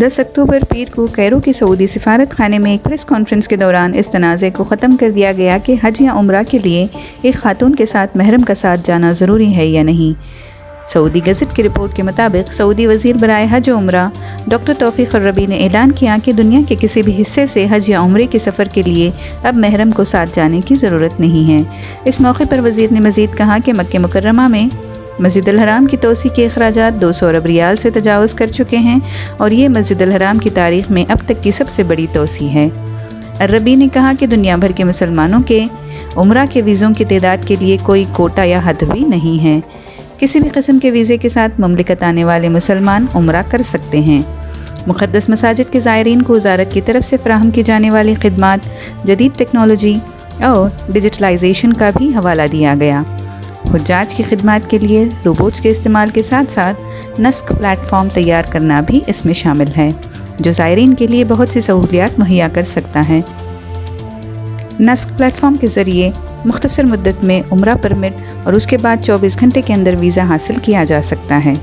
10 अक्टूबर पीर को कैरो की सऊदी सिफारत खाने में एक प्रेस कॉन्फ्रेंस के दौरान इस तनाज़े को ख़त्म कर दिया गया कि हज या उम्रा के लिए एक खातून के साथ महरम का साथ जाना ज़रूरी है या नहीं। सऊदी गज़ट की रिपोर्ट के मुताबिक सऊदी वज़ीर बराए हज और उम्रा डॉक्टर तौफ़ीक़ अर्रबी ने ऐलान किया कि दुनिया के किसी भी हिस्से से हज या उम्रे के सफ़र के लिए अब महरम को साथ जाने की ज़रूरत नहीं है। इस मौके पर वज़ीर ने मज़ीद कहा कि मक्के मुकर्रमा में मस्जिद अल हराम की तोसी के अखराजात 200 अरब रियाल से तजावुज़ कर चुके हैं और ये मस्जिद अल हराम की तारीख़ में अब तक की सबसे बड़ी तोसी है। अर्रबी ने कहा कि दुनिया भर के मुसलमानों के उम्रा के वीज़ों की तादाद के लिए कोई कोटा या हद भी नहीं है। किसी भी किस्म के वीज़े के साथ मुमलिकत आने वाले मुसलमान उम्रा कर सकते हैं। मुक़द्दस मसाजिद के ज़ायरीन को वज़ारत की तरफ से फ़राहम की जाने वाली खिदमात, जदीद टेक्नोलॉजी और डिजिटलाइजेशन का भी हवाला दिया गया। हुज्जाज की खिदमत के लिए रोबोट्स के इस्तेमाल के साथ साथ नस्क प्लेटफॉर्म तैयार करना भी इसमें शामिल है, जो ज़ायरीन के लिए बहुत सी सहूलियात मुहैया कर सकता है। नस्क प्लेटफॉर्म के ज़रिए मुख्तसर मुद्दत में उम्रा परमिट और उसके बाद 24 घंटे के अंदर वीज़ा हासिल किया जा सकता है।